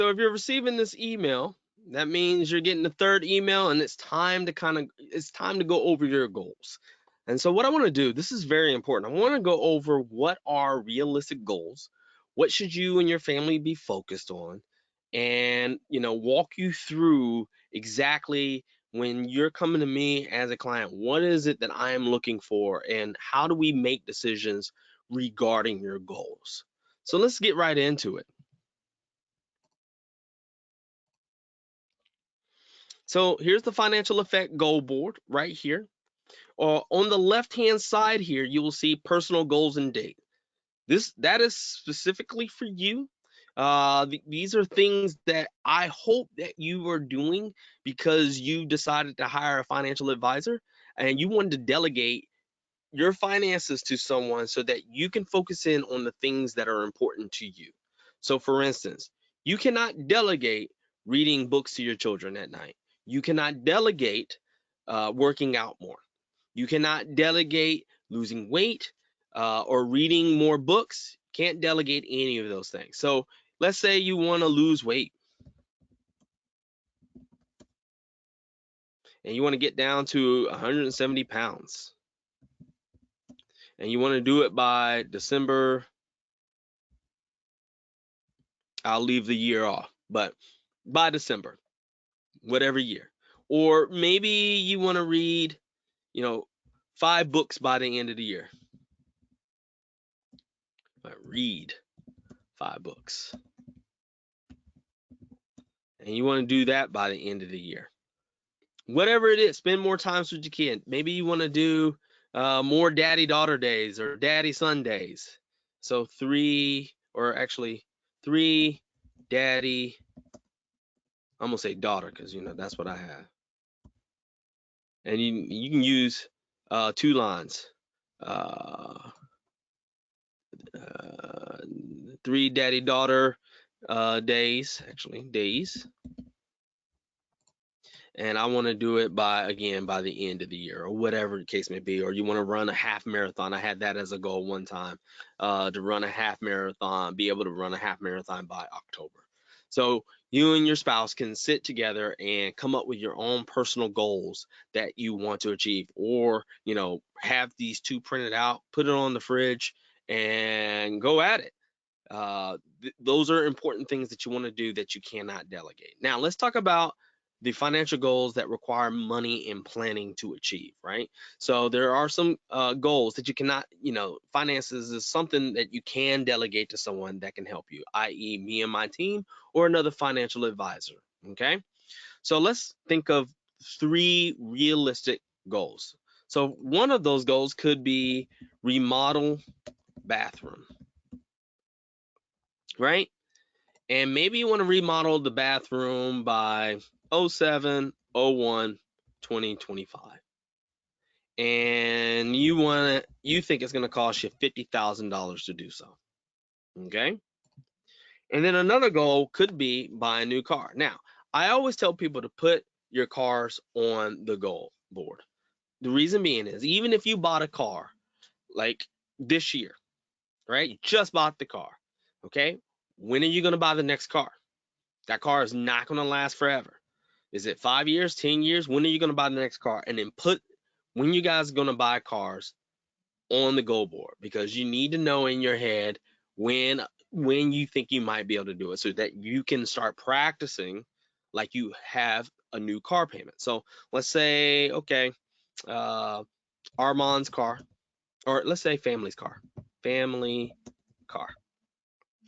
So if you're receiving this email, that means you're getting the third email, and it's time to go over your goals. And so what I want to do, this is very important. I want to go over what are realistic goals, what should you and your family be focused on, and walk you through exactly when you're coming to me as a client, what is it that I am looking for, and how do we make decisions regarding your goals. So let's get right into it. So here's the financial effect goal board right here. On the left hand side here, you will see personal goals and date. That is specifically for you. These are things that I hope that you are doing because you decided to hire a financial advisor and you wanted to delegate your finances to someone so that you can focus in on the things that are important to you. So, for instance, you cannot delegate reading books to your children at night. You cannot delegate working out more. You cannot delegate losing weight or reading more books. Can't delegate any of those things. So, let's say you want to lose weight and you want to get down to 170 pounds and you want to do it by December. I'll leave the year off, but by December, whatever year. Or maybe you want to read, 5 books by the end of the year. Read 5 books. And you want to do that by the end of the year. Whatever it is, spend more time with your kid. Maybe you want to do more daddy-daughter days or daddy-son days. So 3 daddy, I'm going to say daughter because, that's what I have. And you can use 2 lines. 3 daddy-daughter days, and I want to do it by the end of the year or whatever the case may be. Or you want to run a half marathon. I had that as a goal one time, to run a half marathon, be able to run a half marathon by October. So you and your spouse can sit together and come up with your own personal goals that you want to achieve, or have these 2 printed out, put it on the fridge, and go at it. Those are important things that you want to do that you cannot delegate. Now, let's talk about the financial goals that require money and planning to achieve, right? So there are some goals that you cannot, finances is something that you can delegate to someone that can help you, i.e. me and my team or another financial advisor, okay? So let's think of 3 realistic goals. So one of those goals could be remodel bathroom, right? And maybe you want to remodel the bathroom by 07, 01, 2025. And you think it's going to cost you $50,000 to do so. Okay? And then another goal could be buy a new car. Now, I always tell people to put your cars on the goal board. The reason being is, even if you bought a car like this year, right? You just bought the car. Okay? When are you going to buy the next car? That car is not going to last forever. Is it 5 years, 10 years? When are you going to buy the next car? And then put when you guys are going to buy cars on the goal board, because you need to know in your head when you think you might be able to do it, so that you can start practicing like you have a new car payment. So let's say, okay, Armand's car, or let's say family car.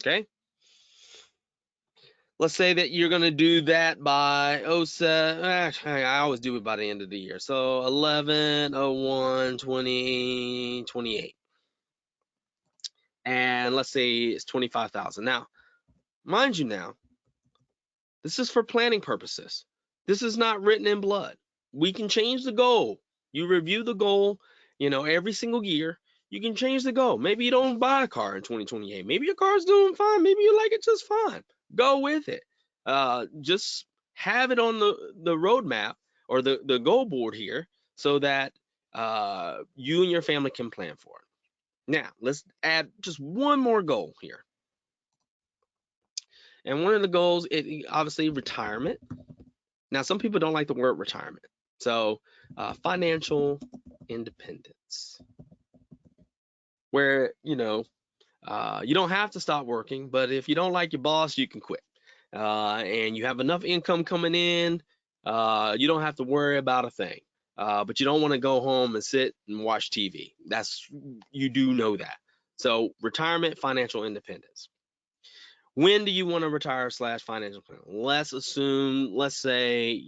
Okay. Let's say that you're going to do that by 07. Actually, I always do it by the end of the year. So 11, 01, 20, 28. And let's say it's 25,000. Now, mind you, this is for planning purposes. This is not written in blood. We can change the goal. You review the goal, every single year. You can change the goal. Maybe you don't buy a car in 2028. Maybe your car's doing fine. Maybe you like it just fine. Go with it. Just have it on the roadmap or the goal board here, so that you and your family can plan for it. Now, let's add just one more goal here. And one of the goals, obviously retirement. Now, some people don't like the word retirement. So financial independence, where, you don't have to stop working, but if you don't like your boss, you can quit. And you have enough income coming in, you don't have to worry about a thing. But you don't want to go home and sit and watch TV. You do know that. So retirement, financial independence. When do you want to retire / financial plan? Let's say,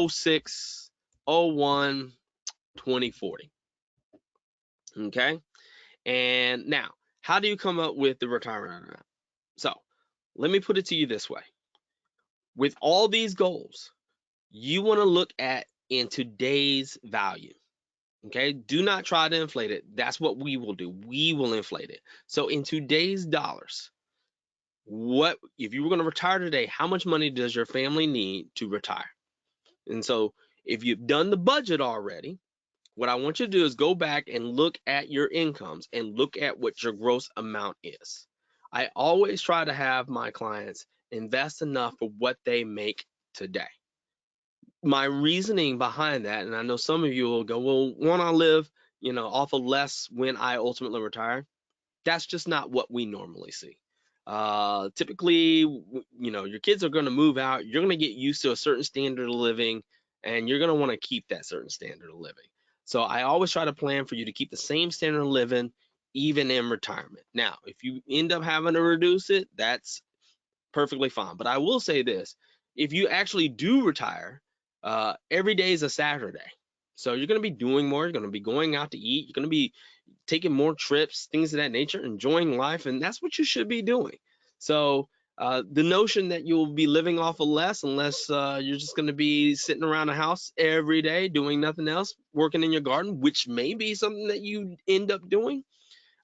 '06, '01, 2040. Okay. And now, how do you come up with the retirement amount? So let me put it to you this way. With all these goals, you want to look at in today's value. Okay. Do not try to inflate it. That's what we will do. We will inflate it. So in today's dollars, what if you were going to retire today, how much money does your family need to retire? And so if you've done the budget already, what I want you to do is go back and look at your incomes and look at what your gross amount is. I always try to have my clients invest enough for what they make today. My reasoning behind that, and I know some of you will go, well, won't I live, off of less when I ultimately retire? That's just not what we normally see. Typically, your kids are going to move out. You're going to get used to a certain standard of living, and you're going to want to keep that certain standard of living. So I always try to plan for you to keep the same standard of living, even in retirement. Now, if you end up having to reduce it, that's perfectly fine. But I will say this: if you actually do retire, every day is a Saturday. So you're going to be doing more. You're going to be going out to eat. You're going to be taking more trips, things of that nature, enjoying life, and that's what you should be doing. So the notion that you'll be living off of less unless you're just going to be sitting around the house every day doing nothing else, working in your garden, which may be something that you end up doing,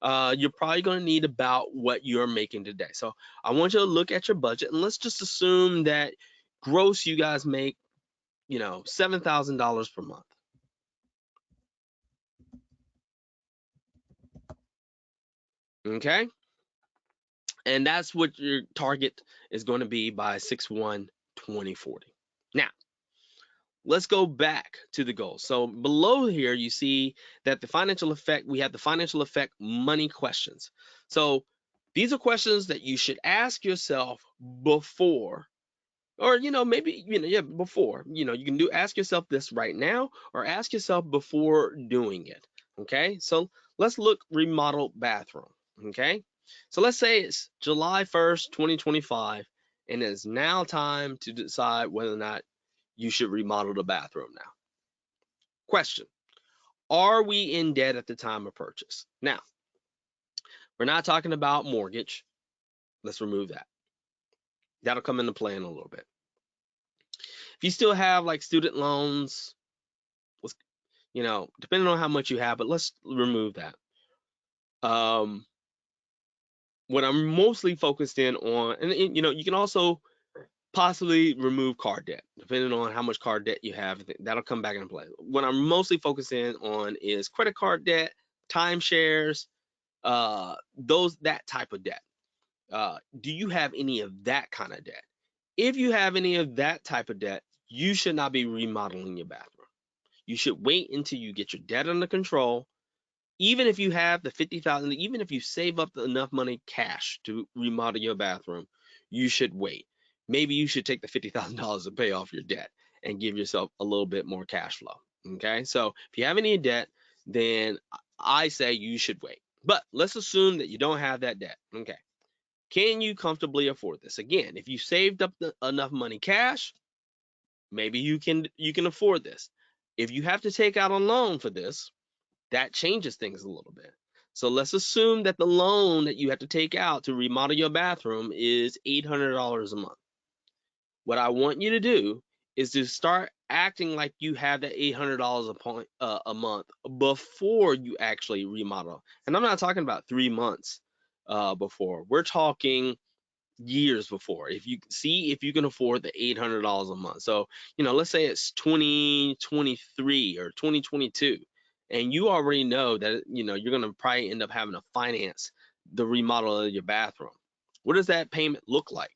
you're probably going to need about what you're making today. So I want you to look at your budget, and let's just assume that gross you guys make, $7,000 per month. Okay. And that's what your target is going to be by 6/1/2040. Now, let's go back to the goal. So below here, you see that we have the financial effect money questions. So these are questions that you should ask yourself before, or maybe before. You can ask yourself this right now, or ask yourself before doing it. Okay, so let's look remodel bathroom. Okay, so let's say it's July 1st, 2025, and it's now time to decide whether or not you should remodel the bathroom now. Question: are we in debt at the time of purchase? Now, we're not talking about mortgage. Let's remove that. That'll come into play in a little bit. If you still have like student loans, depending on how much you have, but let's remove that. What I'm mostly focused in on, and you can also possibly remove card debt, depending on how much card debt you have. That'll come back into play. What I'm mostly focusing on is credit card debt, timeshares, that type of debt. Do you have any of that kind of debt? If you have any of that type of debt, you should not be remodeling your bathroom. You should wait until you get your debt under control. Even if you have the 50,000, even if you save up enough money cash to remodel your bathroom, you should wait. Maybe you should take the $50,000 to pay off your debt and give yourself a little bit more cash flow. Okay, so if you have any debt, then I say you should wait. But let's assume that you don't have that debt. Okay, can you comfortably afford this? Again, if you saved up enough money cash, maybe you can afford this. If you have to take out a loan for this, that changes things a little bit. So let's assume that the loan that you have to take out to remodel your bathroom is $800 a month. What I want you to do is to start acting like you have that $800 a month before you actually remodel. And I'm not talking about 3 months before. We're talking years before. If you can afford the $800 a month. So, let's say it's 2023 or 2022, and you already know that, you're going to probably end up having to finance the remodel of your bathroom. What does that payment look like?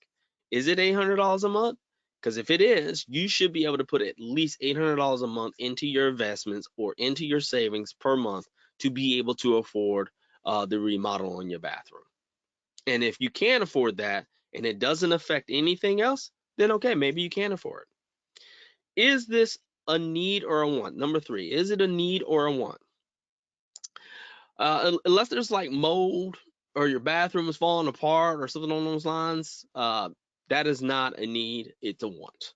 Is it $800 a month? Because if it is, you should be able to put at least $800 a month into your investments or into your savings per month to be able to afford the remodel on your bathroom. And if you can't afford that and it doesn't affect anything else, then okay, maybe you can afford it. Is this a need or a want? Number 3, is it a need or a want? Unless there's like mold or your bathroom is falling apart or something along those lines, that is not a need, it's a want.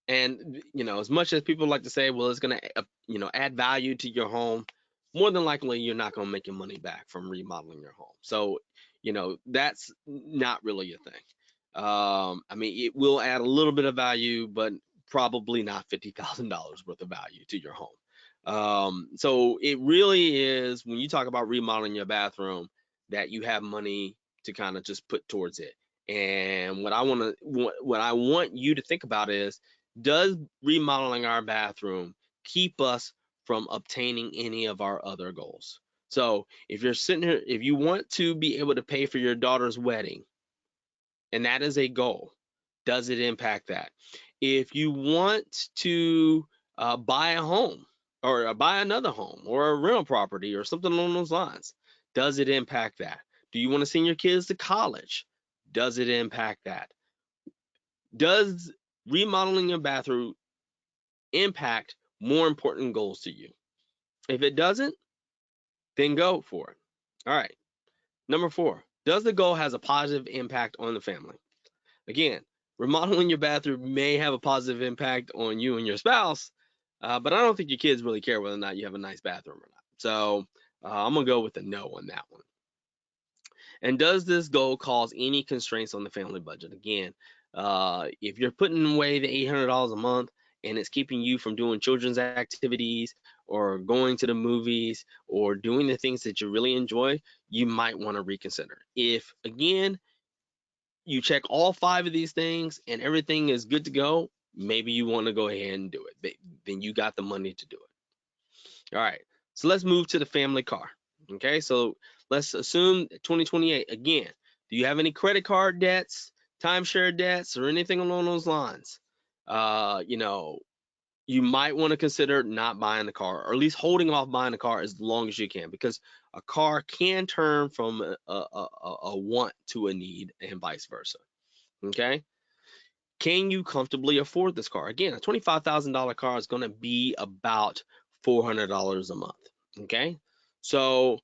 And as much as people like to say, well, it's going to add value to your home, more than likely you're not going to make your money back from remodeling your home. So that's not really a thing. I mean, it will add a little bit of value, but probably not $50,000 worth of value to your home. So it really is, when you talk about remodeling your bathroom, that you have money to kind of just put towards it. And what I want you to think about is, does remodeling our bathroom keep us from obtaining any of our other goals? So if you're sitting here, if you want to be able to pay for your daughter's wedding, and that is a goal, does it impact that? If you want to buy a home or buy another home or a rental property or something along those lines, does it impact that? Do you want to send your kids to college? Does it impact that? Does remodeling your bathroom impact more important goals to you? If it doesn't, then go for it. All right. Number 4, does the goal has a positive impact on the family? Again, remodeling your bathroom may have a positive impact on you and your spouse, but I don't think your kids really care whether or not you have a nice bathroom or not. So I'm going to go with a no on that one. And does this goal cause any constraints on the family budget? Again, if you're putting away the $800 a month and it's keeping you from doing children's activities or going to the movies or doing the things that you really enjoy, you might want to reconsider. If, again, you check all 5 of these things and everything is good to go, maybe you want to go ahead and do it. Then you got the money to do it. All right, so let's move to the family car. Okay, so let's assume 2028. Again, do you have any credit card debts, timeshare debts, or anything along those lines? You might want to consider not buying the car, or at least holding off buying the car as long as you can, because a car can turn from a want to a need and vice versa. Okay. Can you comfortably afford this car? Again, a $25,000 car is going to be about $400 a month. Okay. So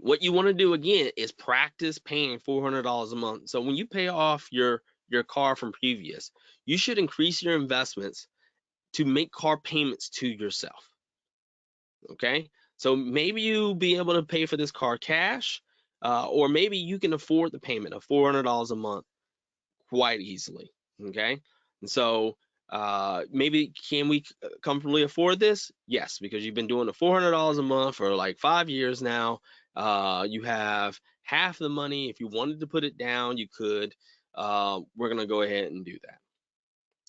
what you want to do again is practice paying $400 a month. So when you pay off your car from previous, you should increase your investments to make car payments to yourself. Okay. So maybe you'll be able to pay for this car cash, or maybe you can afford the payment of $400 a month quite easily. Okay. And so maybe can we comfortably afford this? Yes, because you've been doing the $400 a month for like 5 years now. You have half the money. If you wanted to put it down, you could. We're going to go ahead and do that.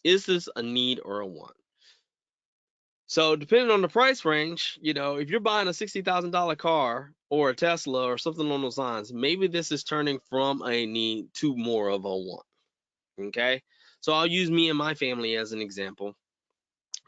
Is this a need or a want? So depending on the price range, if you're buying a $60,000 car or a Tesla or something along those lines, maybe this is turning from a need to more of a want. Okay, so I'll use me and my family as an example.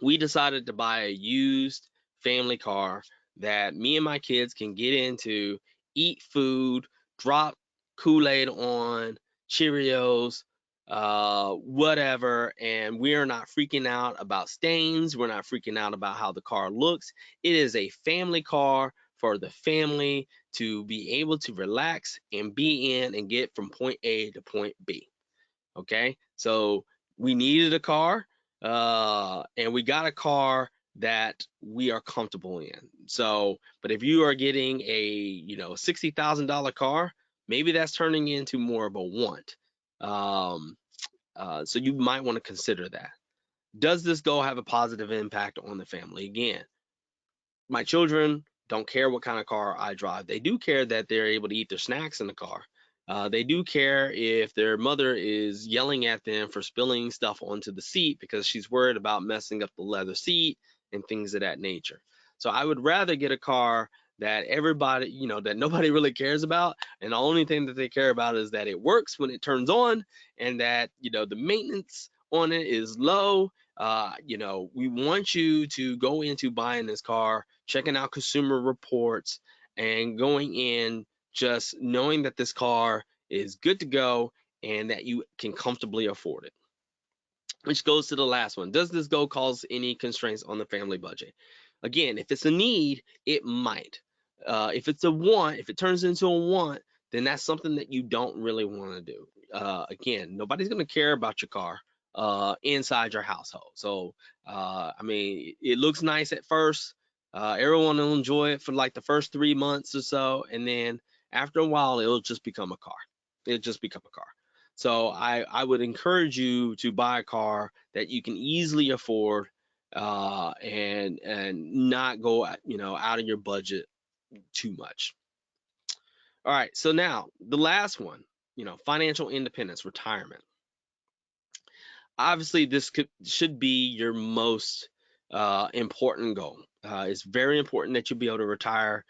We decided to buy a used family car that me and my kids can get into, eat food, drop Kool-Aid on, Cheerios, whatever, and we're not freaking out about stains. We're not freaking out about how the car looks. It is a family car for the family to be able to relax and be in and get from point A to point B. Okay, so we needed a car, and we got a car that we are comfortable in. So, but if you are getting a $60,000 car, maybe that's turning into more of a want. So you might want to consider that. Does this goal have a positive impact on the family? Again, my children don't care what kind of car I drive. They do care that they're able to eat their snacks in the car. They do care if their mother is yelling at them for spilling stuff onto the seat because she's worried about messing up the leather seat and things of that nature. So I would rather get a car that everybody, that nobody really cares about, and the only thing that they care about is that it works when it turns on, and that the maintenance on it is low. We want you to go into buying this car, checking out consumer reports, and going in just knowing that this car is good to go and that you can comfortably afford it. Which goes to the last one. Does this go cause any constraints on the family budget? Again, if it's a need, it might. If it's a want, if it turns into a want, then that's something that you don't really want to do. Again, nobody's going to care about your car inside your household. So, I mean, it looks nice at first. Everyone will enjoy it for like the first 3 months or so, and then after a while, it'll just become a car. It'll just become a car. So I would encourage you to buy a car that you can easily afford, and not go out of your budget too much. All right, so now the last one, financial independence, retirement. Obviously, this should be your most important goal. It's very important that you be able to retire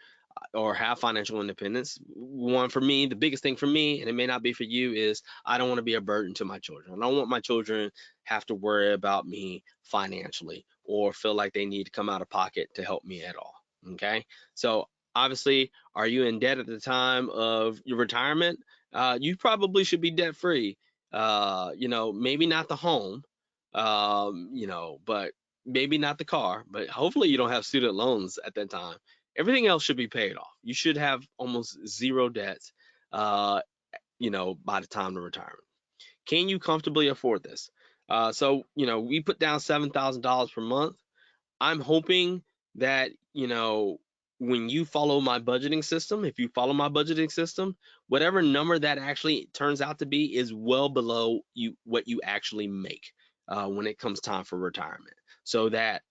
or have financial independence. One, for me, the biggest thing for me, and it may not be for you, is I don't want to be a burden to my children. I don't want my children have to worry about me financially or feel like they need to come out of pocket to help me at all. Okay, so obviously, are you in debt at the time of your retirement? You probably should be debt free. Maybe not the home, but maybe not the car, but hopefully you don't have student loans at that time. Everything else should be paid off. You should have almost zero debts, by the time of retirement. Can you comfortably afford this? So, we put down $7,000 per month. I'm hoping that, when you follow my budgeting system, if you follow my budgeting system, whatever number that actually turns out to be is well below what you actually make when it comes time for retirement, so that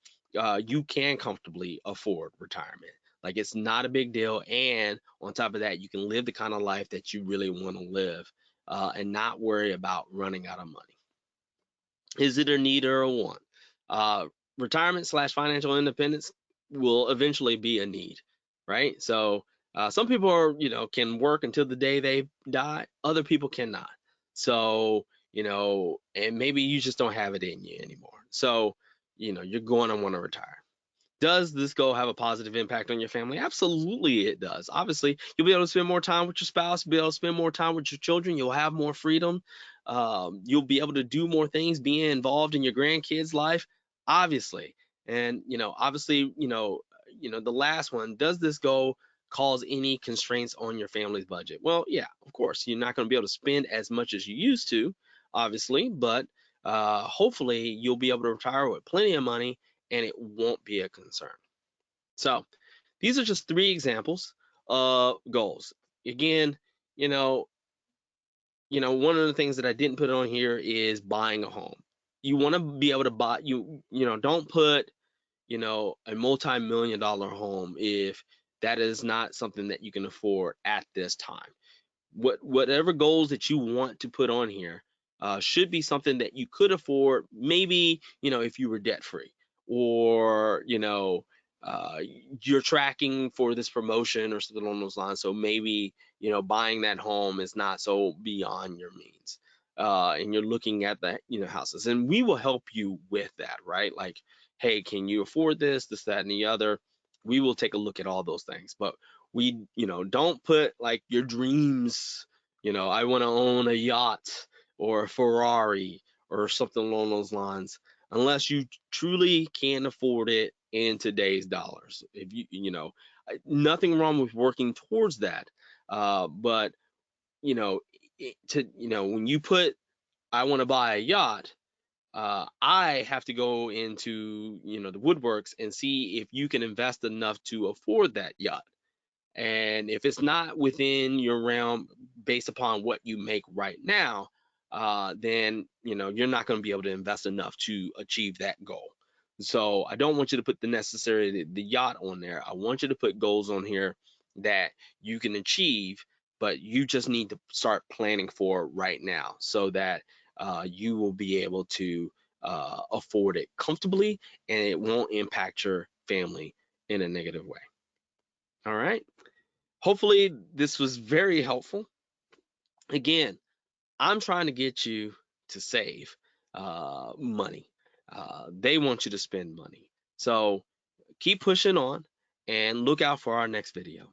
you can comfortably afford retirement. Like, it's not a big deal, and on top of that, you can live the kind of life that you really want to live, and not worry about running out of money. Is it a need or a want? Uh, Retirement slash financial independence will eventually be a need, right? So some people can work until the day they die. Other people cannot. So, and maybe you just don't have it in you anymore. So, you're going to want to retire. Does this goal have a positive impact on your family? Absolutely, it does. Obviously, you'll be able to spend more time with your spouse, be able to spend more time with your children. You'll have more freedom. You'll be able to do more things, being involved in your grandkids' life, obviously. And obviously, the last one. Does this goal cause any constraints on your family's budget? Well, yeah, of course. You're not going to be able to spend as much as you used to, obviously, but hopefully, you'll be able to retire with plenty of money and it won't be a concern. So these are just 3 examples of goals. Again, one of the things that I didn't put on here is buying a home. You want to be able to buy, don't put, a multi-million dollar home if that is not something that you can afford at this time. Whatever goals that you want to put on here should be something that you could afford, maybe if you were debt free, or uh, you're tracking for this promotion or something along those lines, so maybe buying that home is not so beyond your means, and you're looking at the houses, and we will help you with that, right? Like, hey, can you afford this, that, and the other? We will take a look at all those things, but we don't put like your dreams, I want to own a yacht or a Ferrari or something along those lines, unless you truly can afford it in today's dollars. If nothing wrong with working towards that, but when you put I want to buy a yacht, I have to go into the woodworks and see if you can invest enough to afford that yacht. And if it's not within your realm based upon what you make right now, then you're not going to be able to invest enough to achieve that goal. So I don't want you to put the yacht on there. I want you to put goals on here that you can achieve, but you just need to start planning for right now, so that you will be able to afford it comfortably and it won't impact your family in a negative way. All right. Hopefully this was very helpful. Again, I'm trying to get you to save money. They want you to spend money. So keep pushing on and look out for our next video.